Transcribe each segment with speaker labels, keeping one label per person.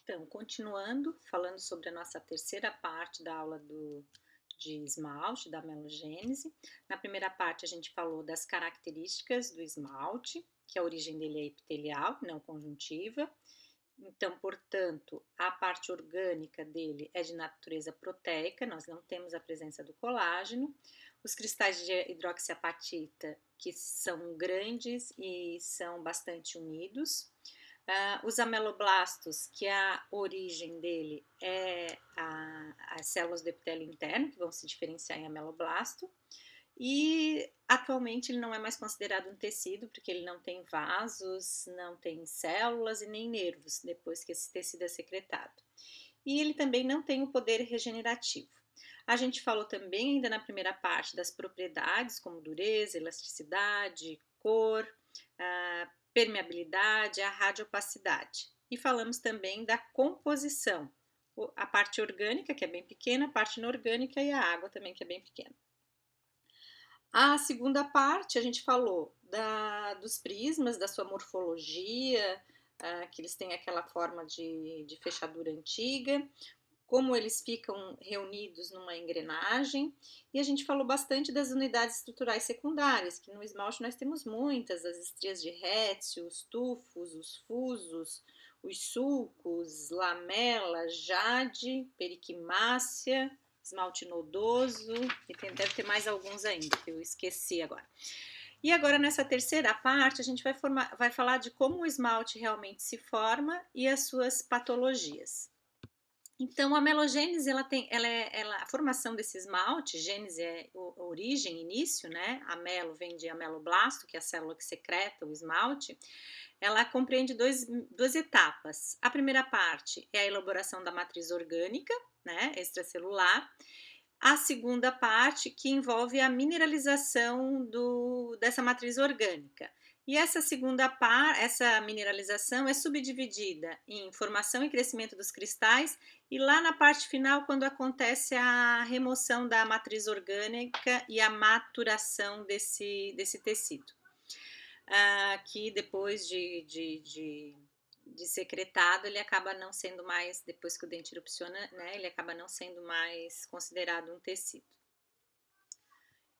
Speaker 1: Então, continuando, falando sobre a nossa terceira parte da aula de esmalte, da melogênese. Na primeira parte, a gente falou das características do esmalte, que a origem dele é epitelial, não conjuntiva. Então, portanto, a parte orgânica dele é de natureza proteica, nós não temos a presença do colágeno. Os cristais de hidroxiapatita, que são grandes e são bastante unidos. Os ameloblastos, que a origem dele é as células do epitélio interno, que vão se diferenciar em ameloblasto, e atualmente ele não é mais considerado um tecido, porque ele não tem vasos, não tem células e nem nervos, depois que esse tecido é secretado. E ele também não tem o poder regenerativo. A gente falou também, ainda na primeira parte, das propriedades, como dureza, elasticidade, cor, permeabilidade, a radiopacidade. E falamos também da composição, a parte orgânica, que é bem pequena, a parte inorgânica e a água também, que é bem pequena. A segunda parte, a gente falou dos prismas, da sua morfologia, que eles têm aquela forma de fechadura antiga, como eles ficam reunidos numa engrenagem, e a gente falou bastante das unidades estruturais secundárias, que no esmalte nós temos muitas, as estrias de Retzel, os tufos, os fusos, os sulcos, lamela, jade, periquimácea, esmalte nodoso, e deve ter mais alguns ainda, que eu esqueci agora. E agora, nessa terceira parte, a gente vai falar de como o esmalte realmente se forma e as suas patologias. Então, a melogênese, a formação desse esmalte, gênese é origem, início, né? Amelo vem de ameloblasto, que é a célula que secreta o esmalte. Ela compreende duas etapas. A primeira parte é a elaboração da matriz orgânica, né? Extracelular. A segunda parte, que envolve a mineralização dessa matriz orgânica. E essa essa mineralização é subdividida em formação e crescimento dos cristais e lá na parte final, quando acontece a remoção da matriz orgânica e a maturação desse tecido. Que depois de secretado, ele acaba não sendo mais, depois que o dente erupciona, né, ele acaba não sendo mais considerado um tecido.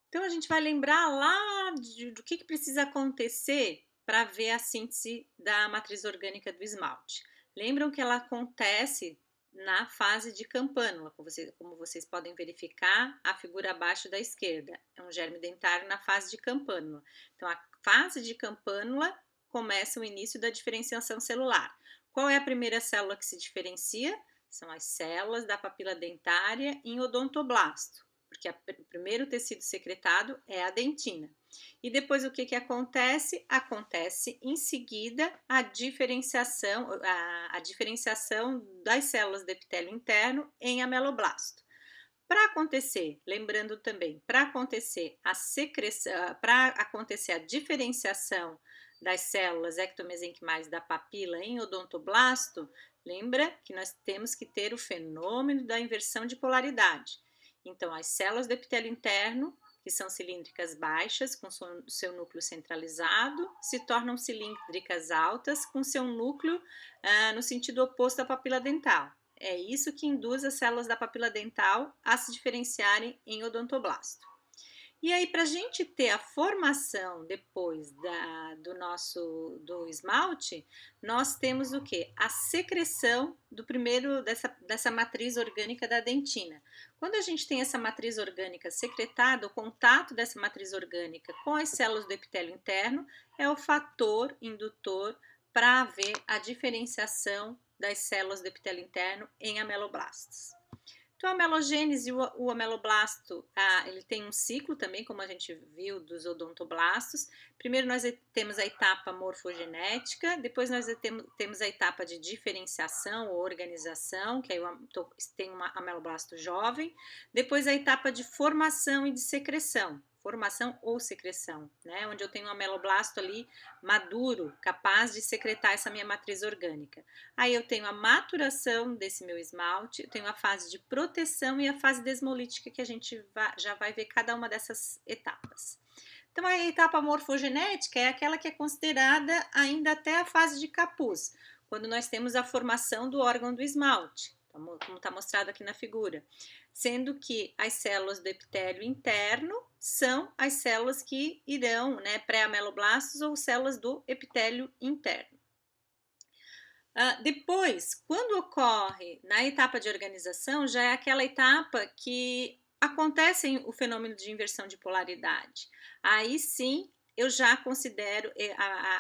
Speaker 1: Então, a gente vai lembrar lá do que precisa acontecer para ver a síntese da matriz orgânica do esmalte. Lembram que ela acontece na fase de campânula, como vocês podem verificar, a figura abaixo da esquerda. É um germe dentário na fase de campânula. Então, a fase de campânula começa o início da diferenciação celular. Qual é a primeira célula que se diferencia? São as células da papila dentária em odontoblasto, porque o primeiro tecido secretado é a dentina. E depois o que acontece? Acontece em seguida a diferenciação das células do epitélio interno em ameloblasto. Para acontecer, lembrando também, para acontecer a diferenciação das células ectomesenquimais da papila em odontoblasto, lembra que nós temos que ter o fenômeno da inversão de polaridade. Então, as células do epitélio interno, que são cilíndricas baixas, com seu núcleo centralizado, se tornam cilíndricas altas, com seu núcleo no sentido oposto à papila dental. É isso que induz as células da papila dental a se diferenciarem em odontoblasto. E aí, para a gente ter a formação depois do esmalte, nós temos o que? A secreção dessa matriz orgânica da dentina. Quando a gente tem essa matriz orgânica secretada, o contato dessa matriz orgânica com as células do epitélio interno é o fator indutor para haver a diferenciação das células do epitélio interno em ameloblastos. Então, a melogênese, o ameloblasto, ele tem um ciclo também, como a gente viu dos odontoblastos. Primeiro nós temos a etapa morfogenética, depois nós temos a etapa de diferenciação ou organização, que aí tem um ameloblasto jovem. Depois a etapa de formação e de secreção. Formação ou secreção, né? Onde eu tenho um ameloblasto ali maduro, capaz de secretar essa minha matriz orgânica. Aí eu tenho a maturação desse meu esmalte, eu tenho a fase de proteção e a fase desmolítica, que a gente já vai ver cada uma dessas etapas. Então, a etapa morfogenética é aquela que é considerada ainda até a fase de capuz. quando nós temos a formação do órgão do esmalte, como está mostrado aqui na figura, sendo que as células do epitélio interno são as células que irão, né, pré-ameloblastos ou células do epitélio interno. Depois, quando ocorre na etapa de organização, já é aquela etapa que acontece o fenômeno de inversão de polaridade. Aí sim, eu já considero,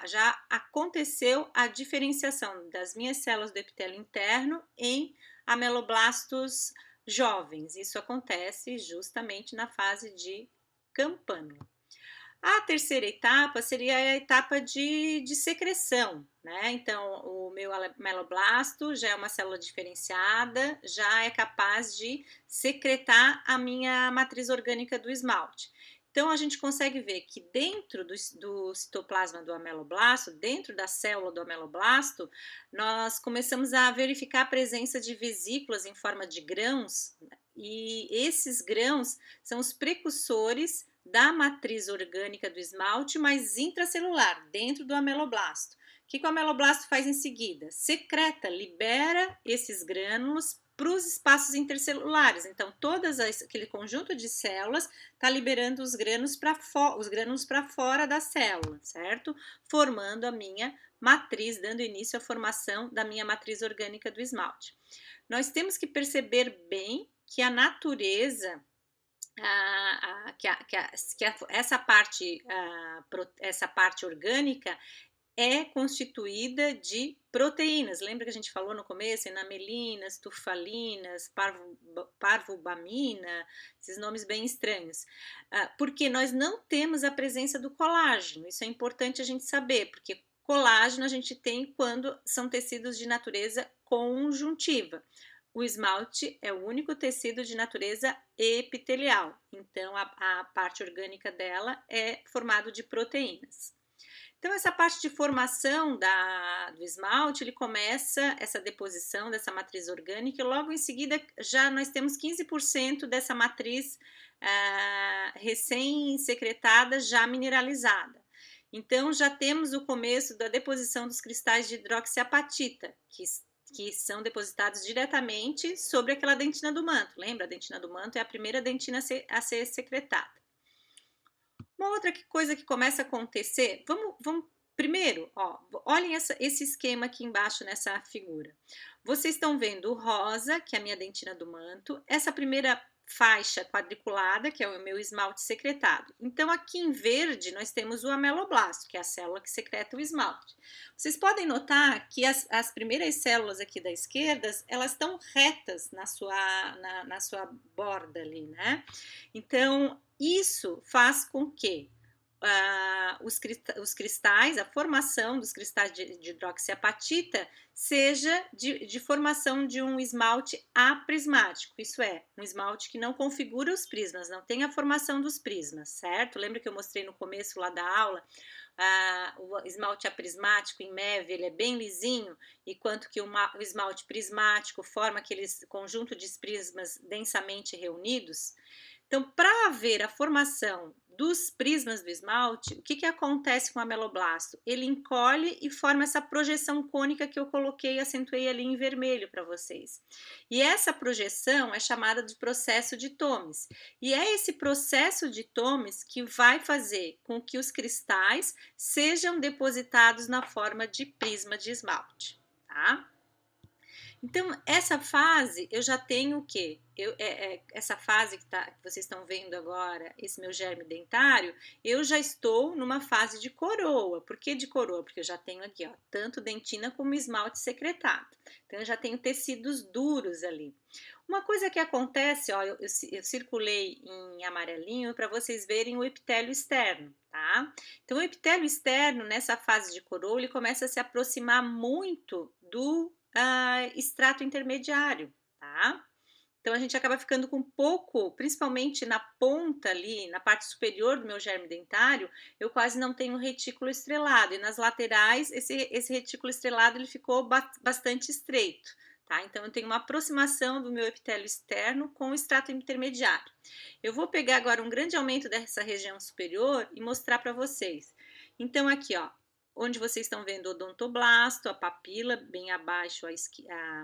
Speaker 1: já aconteceu a diferenciação das minhas células do epitélio interno em ameloblastos jovens. Isso acontece justamente na fase de campânula. A terceira etapa seria a etapa de secreção, né? Então, o meu ameloblasto já é uma célula diferenciada, já é capaz de secretar a minha matriz orgânica do esmalte. Então, a gente consegue ver que dentro do citoplasma do ameloblasto, dentro da célula do ameloblasto, nós começamos a verificar a presença de vesículas em forma de grãos, e esses grãos são os precursores da matriz orgânica do esmalte, mas intracelular, dentro do ameloblasto. O que o ameloblasto faz em seguida? Secreta, libera esses grânulos para os espaços intercelulares. Então, aquele conjunto de células está liberando os grânulos para fora da célula, certo? Formando a minha matriz, dando início à formação da minha matriz orgânica do esmalte. Nós temos que perceber bem que a natureza essa parte orgânica é constituída de proteínas. Lembra que a gente falou no começo? Enamelinas, tufalinas, parvobamina, esses nomes bem estranhos. Porque nós não temos a presença do colágeno. Isso é importante a gente saber, porque colágeno a gente tem quando são tecidos de natureza conjuntiva. O esmalte é o único tecido de natureza epitelial, então a parte orgânica dela é formado de proteínas. Então, essa parte de formação do esmalte, ele começa essa deposição dessa matriz orgânica e logo em seguida já nós temos 15% dessa matriz recém-secretada, já mineralizada. Então, já temos o começo da deposição dos cristais de hidroxiapatita, que são depositados diretamente sobre aquela dentina do manto. Lembra? A dentina do manto é a primeira dentina a ser secretada. Uma outra coisa que começa a acontecer, vamos primeiro, olhem esse esquema aqui embaixo nessa figura. Vocês estão vendo o rosa, que é a minha dentina do manto, essa primeira faixa quadriculada, que é o meu esmalte secretado. Então, aqui em verde, nós temos o ameloblasto, que é a célula que secreta o esmalte. Vocês podem notar que as primeiras células aqui da esquerda, elas estão retas na sua borda ali, né? Então, isso faz com que os cristais, a formação dos cristais de hidroxiapatita seja de formação de um esmalte aprismático, isso é, um esmalte que não configura os prismas, não tem a formação dos prismas, certo? Lembra que eu mostrei no começo lá da aula, o esmalte aprismático em MEV, ele é bem lisinho, enquanto que o esmalte prismático forma aquele conjunto de prismas densamente reunidos. Então, para haver a formação dos prismas do esmalte, o que acontece com o ameloblasto? Ele encolhe e forma essa projeção cônica que eu coloquei e acentuei ali em vermelho para vocês. E essa projeção é chamada de processo de Thomes. E é esse processo de Thomes que vai fazer com que os cristais sejam depositados na forma de prisma de esmalte, tá? Então, essa fase eu já tenho o quê? Essa fase que vocês estão vendo agora, esse meu germe dentário, eu já estou numa fase de coroa. Por que de coroa? Porque eu já tenho aqui, tanto dentina como esmalte secretado. Então, eu já tenho tecidos duros ali. Uma coisa que acontece, eu circulei em amarelinho para vocês verem o epitélio externo, tá? Então, o epitélio externo, nessa fase de coroa, ele começa a se aproximar muito do extrato intermediário, tá? Então, a gente acaba ficando com pouco, principalmente na ponta ali, na parte superior do meu germe dentário, eu quase não tenho retículo estrelado, e nas laterais, esse retículo estrelado ele ficou bastante estreito, tá? Então, eu tenho uma aproximação do meu epitélio externo com o extrato intermediário. Eu vou pegar agora um grande aumento dessa região superior e mostrar para vocês. Então, aqui, onde vocês estão vendo o odontoblasto, a papila, bem abaixo,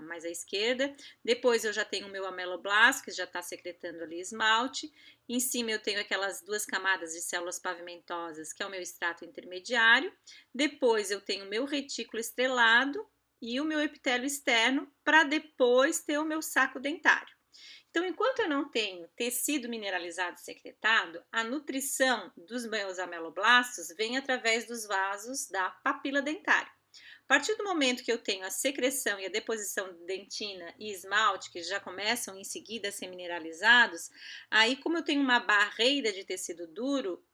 Speaker 1: mais à esquerda. Depois eu já tenho o meu ameloblasto, que já está secretando ali esmalte. Em cima eu tenho aquelas duas camadas de células pavimentosas, que é o meu extrato intermediário. Depois eu tenho o meu retículo estrelado e o meu epitélio externo, para depois ter o meu saco dentário. Então, enquanto eu não tenho tecido mineralizado secretado, a nutrição dos meus ameloblastos vem através dos vasos da papila dentária. A partir do momento que eu tenho a secreção e a deposição de dentina e esmalte, que já começam em seguida a ser mineralizados, aí como eu tenho uma barreira de tecido duro,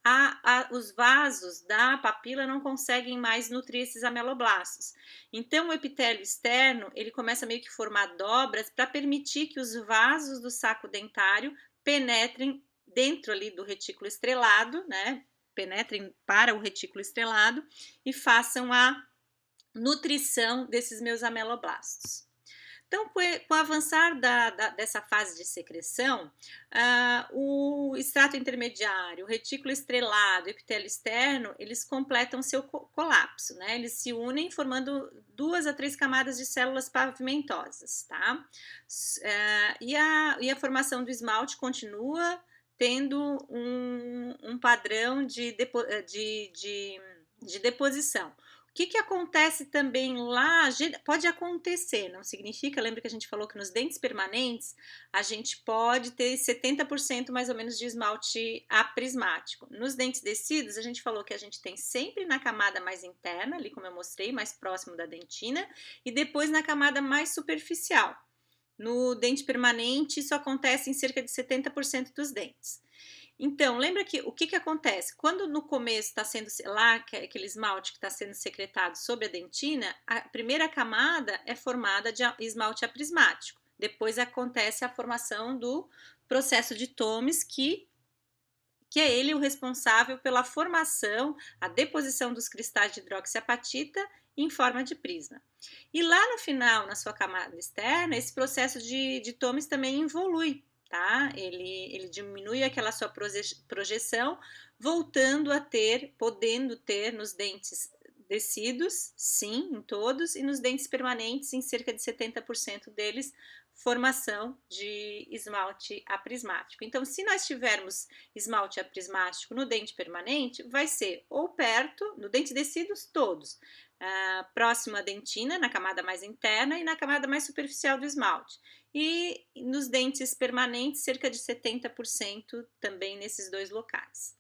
Speaker 1: os vasos da papila não conseguem mais nutrir esses ameloblastos. Então o epitélio externo, ele começa meio que formar dobras para permitir que os vasos do saco dentário penetrem dentro ali do retículo estrelado, né? Penetrem para o retículo estrelado e façam a nutrição desses meus ameloblastos. Então, com o avançar dessa fase de secreção, o extrato intermediário, o retículo estrelado, o epitélio externo, eles completam seu colapso, né? Eles se unem formando 2 a 3 camadas de células pavimentosas, tá? E a formação do esmalte continua tendo um padrão de deposição. O que acontece também lá, pode acontecer, não significa, lembra que a gente falou que nos dentes permanentes a gente pode ter 70% mais ou menos de esmalte aprismático. Nos dentes descidos a gente falou que a gente tem sempre na camada mais interna, ali como eu mostrei, mais próximo da dentina, e depois na camada mais superficial. No dente permanente isso acontece em cerca de 70% dos dentes. Então, lembra que o que acontece? Quando no começo está sendo lá aquele esmalte que está sendo secretado sobre a dentina, a primeira camada é formada de esmalte aprismático. Depois acontece a formação do processo de Thomes, que é ele o responsável pela formação, a deposição dos cristais de hidroxiapatita em forma de prisma. E lá no final, na sua camada externa, esse processo de Thomes também evolui. Tá? Ele diminui aquela sua projeção, voltando a ter, podendo ter nos dentes descidos, sim, em todos, e nos dentes permanentes, em cerca de 70% deles, formação de esmalte aprismático. Então, se nós tivermos esmalte aprismático no dente permanente, vai ser ou perto, no dente descidos, todos, próximo à dentina, na camada mais interna e na camada mais superficial do esmalte. E nos dentes permanentes, cerca de 70% também nesses dois locais.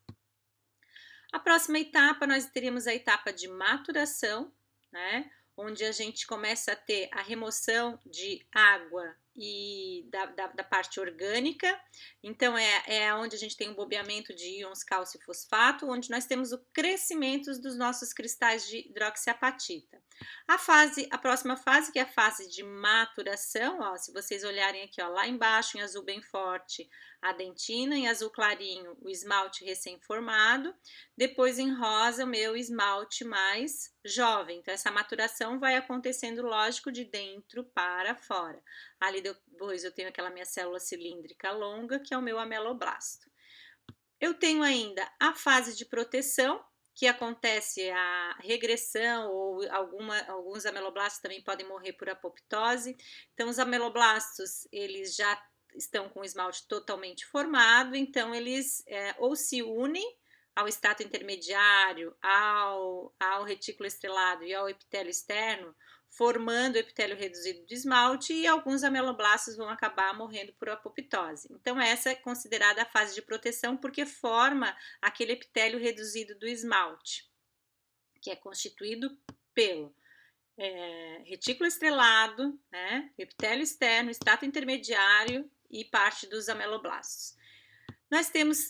Speaker 1: A próxima etapa, nós teríamos a etapa de maturação, né? Onde a gente começa a ter a remoção de água e da parte orgânica. Então, é onde a gente tem um bobeamento de íons cálcio e fosfato, onde nós temos o crescimento dos nossos cristais de hidroxiapatita. A próxima fase, que é a fase de maturação, ó, se vocês olharem aqui, ó, lá embaixo, em azul bem forte, a dentina, em azul clarinho, o esmalte recém-formado, depois em rosa, o meu esmalte mais jovem. Então, essa maturação vai acontecendo, lógico, de dentro para fora. Ali depois eu tenho aquela minha célula cilíndrica longa, que é o meu ameloblasto. Eu tenho ainda a fase de proteção, que acontece a regressão, ou alguns ameloblastos também podem morrer por apoptose. Então, os ameloblastos, eles já estão com o esmalte totalmente formado, então eles ou se unem ao extrato intermediário, ao retículo estrelado e ao epitélio externo, formando o epitélio reduzido de esmalte, e alguns ameloblastos vão acabar morrendo por apoptose. Então, essa é considerada a fase de proteção, porque forma aquele epitélio reduzido do esmalte, que é constituído pelo retículo estrelado, né, epitélio externo, extrato intermediário e parte dos ameloblastos. Nós temos,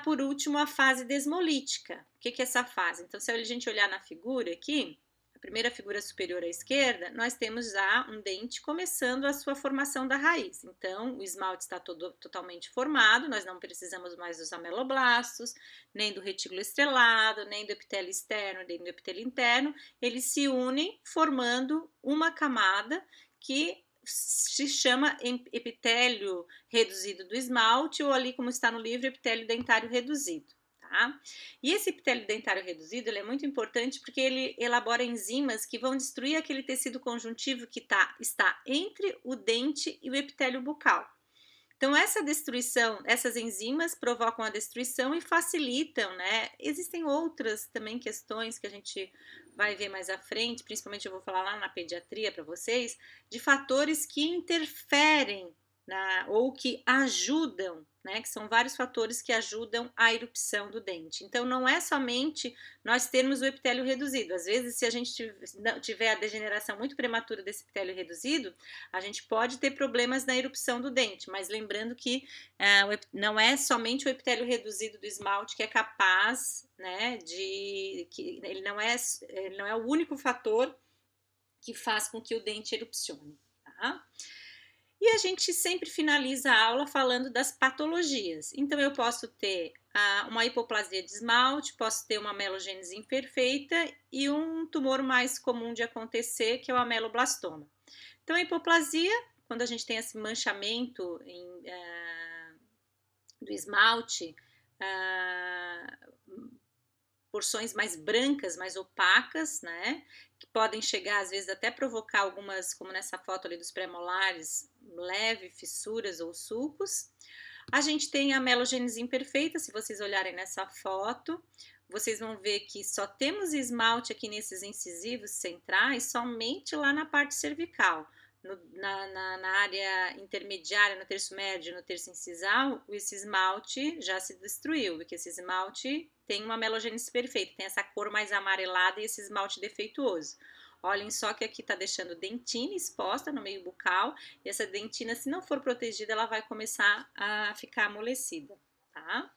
Speaker 1: por último, a fase desmolítica. O que é essa fase? Então, se a gente olhar na figura aqui, a primeira figura superior à esquerda, nós temos já um dente começando a sua formação da raiz. Então, o esmalte está totalmente formado, nós não precisamos mais dos ameloblastos, nem do retículo estrelado, nem do epitélio externo, nem do epitélio interno. Eles se unem formando uma camada que se chama epitélio reduzido do esmalte, ou ali, como está no livro, epitélio dentário reduzido. Tá? tá? E esse epitélio dentário reduzido, ele é muito importante porque ele elabora enzimas que vão destruir aquele tecido conjuntivo que está entre o dente e o epitélio bucal. Então, essa destruição, essas enzimas provocam a destruição e facilitam, né? Existem outras também questões que a gente vai ver mais à frente, principalmente eu vou falar lá na pediatria para vocês, de fatores que interferem ou que ajudam, né? Que são vários fatores que ajudam a erupção do dente. Então, não é somente nós termos o epitélio reduzido. Às vezes, se a gente tiver a degeneração muito prematura desse epitélio reduzido, a gente pode ter problemas na erupção do dente, mas lembrando que não é somente o epitélio reduzido do esmalte que é capaz, né, que ele não é o único fator que faz com que o dente erupcione, tá? E a gente sempre finaliza a aula falando das patologias. Então, eu posso ter uma hipoplasia de esmalte, posso ter uma amelogênese imperfeita e um tumor mais comum de acontecer, que é o ameloblastoma. Então, a hipoplasia, quando a gente tem esse manchamento do esmalte, porções mais brancas, mais opacas, né? Que podem chegar, às vezes, até provocar algumas, como nessa foto ali dos pré-molares, leve fissuras ou sulcos. A gente tem a amelogênese imperfeita, se vocês olharem nessa foto, vocês vão ver que só temos esmalte aqui nesses incisivos centrais, somente lá na parte cervical. Na área intermediária, no terço médio, no terço incisal, esse esmalte já se destruiu, porque esse esmalte tem uma amelogênese perfeita, tem essa cor mais amarelada e esse esmalte defeituoso. Olhem só que aqui está deixando dentina exposta no meio bucal, e essa dentina, se não for protegida, ela vai começar a ficar amolecida, tá?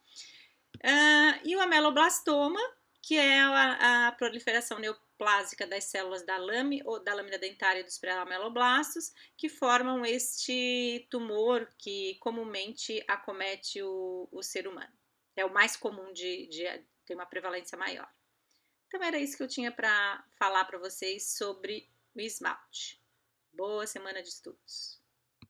Speaker 1: E o ameloblastoma, que é a proliferação neoplásica das células da lâmina dentária dos pré-ameloblastos, que formam este tumor que comumente acomete o ser humano. É o mais comum de ter uma prevalência maior. Então, era isso que eu tinha para falar para vocês sobre o esmalte. Boa semana de estudos!